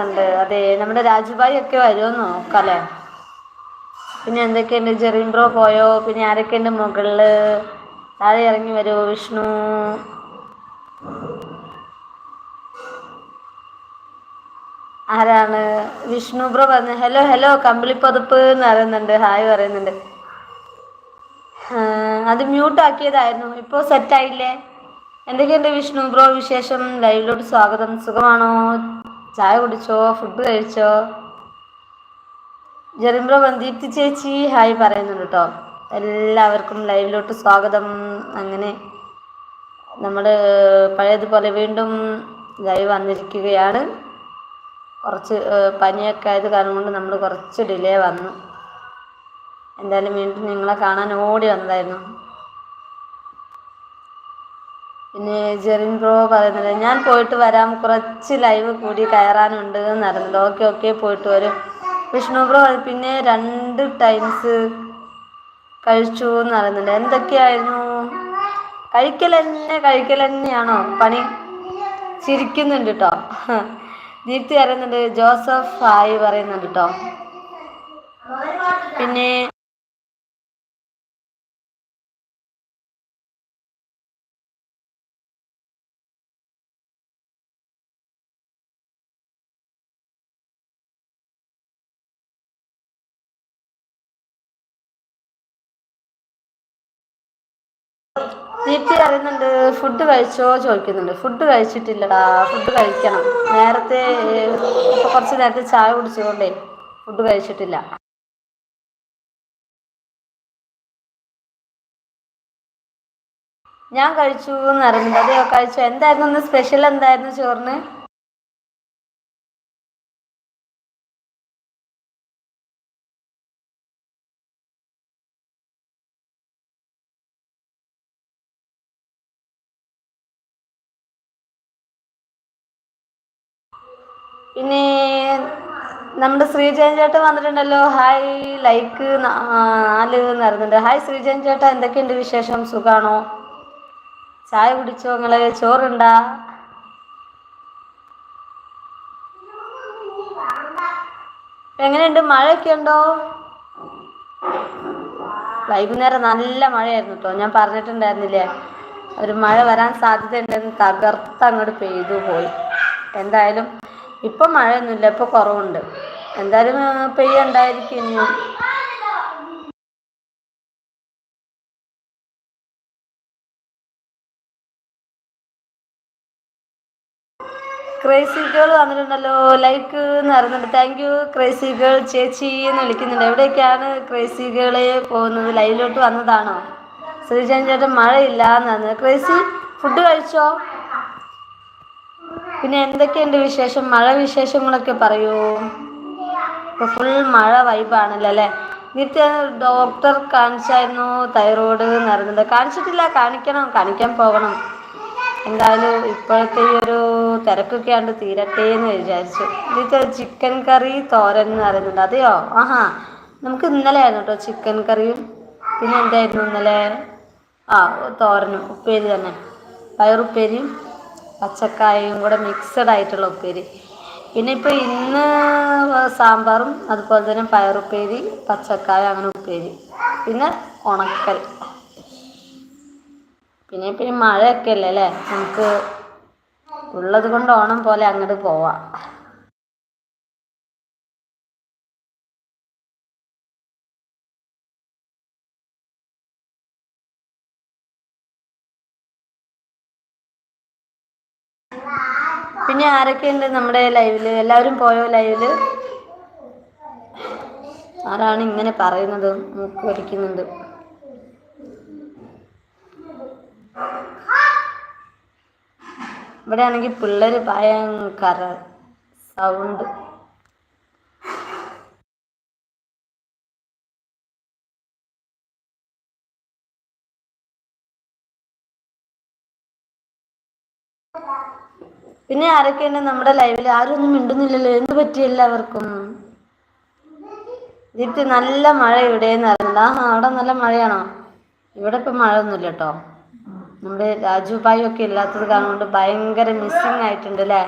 ഉണ്ട്. അതെ, നമ്മുടെ രാജുഭായി ഒക്കെ വരുമെന്ന് നോക്കല്ലേ. പിന്നെ എന്തൊക്കെയുണ്ട്? ജെറിൻ ബ്രോ പോയോ? പിന്നെ ആരൊക്കെയുണ്ട് മുകളില്? താഴെ ഇറങ്ങി വരുമോ വിഷ്ണു? ആരാണ്? വിഷ്ണു ബ്രോ പറഞ്ഞു ഹലോ ഹലോ കമ്പിളിപ്പതുപ്പ് എന്ന് പറയുന്നുണ്ട്. ഹായ് പറയുന്നുണ്ട്. അത് മ്യൂട്ട് ആക്കിയതായിരുന്നു. ഇപ്പോൾ സെറ്റായില്ലേ? എന്തൊക്കെയുണ്ട് വിഷ്ണു ബ്രോ വിശേഷം? ലൈവിലോട്ട് സ്വാഗതം. സുഖമാണോ? ചായ കുടിച്ചോ? ഫുഡ് കഴിച്ചോ? ജെറിൻ ബ്രോ ദീപ്തി ചേച്ചി ഹായ് പറയുന്നുണ്ട് കേട്ടോ. എല്ലാവർക്കും ലൈവിലോട്ട് സ്വാഗതം. അങ്ങനെ നമ്മൾ പഴയതുപോലെ വീണ്ടും ലൈവ് വന്നിരിക്കുകയാണ്. കുറച്ച് പനിയൊക്കെ ആയത് കാരണം കൊണ്ട് നമ്മൾ കുറച്ച് ഡിലേ വന്നു. എന്തായാലും വീണ്ടും നിങ്ങളെ കാണാൻ ഓടി വന്നതായിരുന്നു. പിന്നെ ജെറിൻ ബ്രോ പറയുന്നത് ഞാൻ പോയിട്ട് വരാം, കുറച്ച് ലൈവ് കൂടി കയറാനുണ്ട് എന്ന് പറയുന്നുണ്ട്. ഓക്കെ ഓക്കെ, പോയിട്ട് വരും. വിഷ്ണു ബ്രോ പിന്നെ 2 ടൈംസ് കഴിച്ചു എന്ന് പറയുന്നുണ്ട്. എന്തൊക്കെയായിരുന്നു? കഴിക്കൽ തന്നെയാണോ പണി? ചിരിക്കുന്നുണ്ട് കേട്ടോ. ദീപ്തി പറയുന്നുണ്ട്. ജോസഫ് ഹായ് പറയുന്നുണ്ട് കേട്ടോ. പിന്നെ ദീപ്തി അറിയുന്നുണ്ട്. ഫുഡ് കഴിച്ചോ ചോദിക്കുന്നുണ്ട്. ഫുഡ് കഴിച്ചിട്ടില്ലടാ, ഫുഡ് കഴിക്കണം. നേരത്തെ ഇപ്പോൾ കുറച്ച് നേരത്തെ ചായ കുടിച്ചതുകൊണ്ടേ ഫുഡ് കഴിച്ചിട്ടില്ല. ഞാൻ കഴിച്ചു എന്ന് അറിയുന്നുണ്ട്. അതെയോ, കഴിച്ചു. എന്തായിരുന്നു ഇന്ന് സ്പെഷ്യൽ? എന്തായിരുന്നു ചോറിന്? പിന്നെ നമ്മുടെ ശ്രീജയൻ ചേട്ടൻ വന്നിട്ടുണ്ടല്ലോ. ഹായ്, ലൈക്ക് 4 എന്ന് പറയുന്നുണ്ട്. ഹായ് ശ്രീജയൻ ചേട്ടാ, എന്തൊക്കെയുണ്ട് വിശേഷം? സുഖാണോ? ചായ കുടിച്ചോ? നിങ്ങള് ചോറുണ്ടാ? എങ്ങനെയുണ്ട്? മഴയൊക്കെ ഉണ്ടോ? വൈകുന്നേരം നല്ല മഴയായിരുന്നു കേട്ടോ. ഞാൻ പറഞ്ഞിട്ടുണ്ടായിരുന്നില്ലേ, ഒരു മഴ വരാൻ സാധ്യതയുണ്ടെന്ന്. തകർത്ത് പെയ്തു പോയി. എന്തായാലും ഇപ്പം മഴയൊന്നുമില്ല, ഇപ്പോൾ കുറവുണ്ട്. എന്തായാലും പെയ്യുണ്ടായിരിക്കും ഇനിയും. ക്രേസി ഗേൾ വന്നിട്ടുണ്ടല്ലോ. ലൈക്ക് എന്ന് പറയുന്നുണ്ട്. താങ്ക് യു ക്രേസി ഗേൾ ചേച്ചി എന്ന് വിളിക്കുന്നുണ്ട്. എവിടേക്കാണ് ക്രേസി ഗേളെ പോകുന്നത്? ലൈവിലോട്ട് വന്നതാണോ? ശ്രീജൻ ചേട്ടൻ മഴയില്ല എന്നാണ്. ക്രേസി ഫുഡ് കഴിച്ചോ? പിന്നെ എന്തൊക്കെയുണ്ട് വിശേഷം? മഴ വിശേഷങ്ങളൊക്കെ പറയൂ. ഇപ്പോൾ ഫുൾ മഴ വൈബാണല്ലോ അല്ലേ? നിത്യ ഡോക്ടർ കാണിച്ചായിരുന്നു തൈറോയ്ഡ് എന്ന് പറയുന്നുണ്ട്. കാണിച്ചിട്ടില്ല, കാണിക്കാൻ പോകണം. എന്തായാലും ഇപ്പോഴത്തെ ഈ ഒരു തിരക്കൊക്കെ ആണ്ട് തീരട്ടെ എന്ന് വിചാരിച്ചു. ഇത് ചിക്കൻ കറി തോരൻ എന്ന് പറയുന്നുണ്ട്. അതെയോ, ആഹാ. നമുക്ക് ഇന്നലെ ആയിരുന്നു കേട്ടോ ചിക്കൻ കറിയും. പിന്നെ എന്തായിരുന്നു ഇന്നലെ? തോരനും ഉപ്പേരി തന്നെ. പയറുപ്പേരിയും പച്ചക്കായയും കൂടെ മിക്സഡ് ആയിട്ടുള്ള ഉപ്പേരി. പിന്നെ ഇപ്പോൾ ഇന്ന് സാമ്പാറും അതുപോലെ തന്നെ പയറുപ്പേരി, പച്ചക്കായ, അങ്ങനെ ഉപ്പേരി, പിന്നെ ഉണക്കൽ. പിന്നെ മഴയൊക്കെ അല്ലേ അല്ലേ? നമുക്ക് ഉള്ളത് കൊണ്ട് ഓണം പോലെ അങ്ങോട്ട് പോവാം. പിന്നെ ആരൊക്കെയുണ്ട് നമ്മുടെ ലൈവില്? എല്ലാവരും പോയോ ലൈവില്? ആരാണ് ഇങ്ങനെ പറയുന്നത്? മൂക്ക് വലിക്കുന്നുണ്ട്. ഇവിടെ ആണെങ്കിൽ പിള്ളേർ ഭയങ്കര സൗണ്ട്. പിന്നെ ആരൊക്കെയുണ്ട് നമ്മുടെ ലൈവിൽ? ആരും ഒന്നും മിണ്ടുന്നില്ലല്ലോ, എന്ത് പറ്റി എല്ലാവർക്കും? ദീപ്തി നല്ല മഴ ഇവിടെയെന്ന് അറിയില്ല. അവിടെ നല്ല മഴയാണോ? ഇവിടെ ഇപ്പം മഴയൊന്നുമില്ല കേട്ടോ. നമ്മുടെ രാജുഭായി ഒക്കെ ഇല്ലാത്തത് കാരണം കൊണ്ട് ഭയങ്കര മിസ്സിങ് ആയിട്ടുണ്ട് അല്ലേ?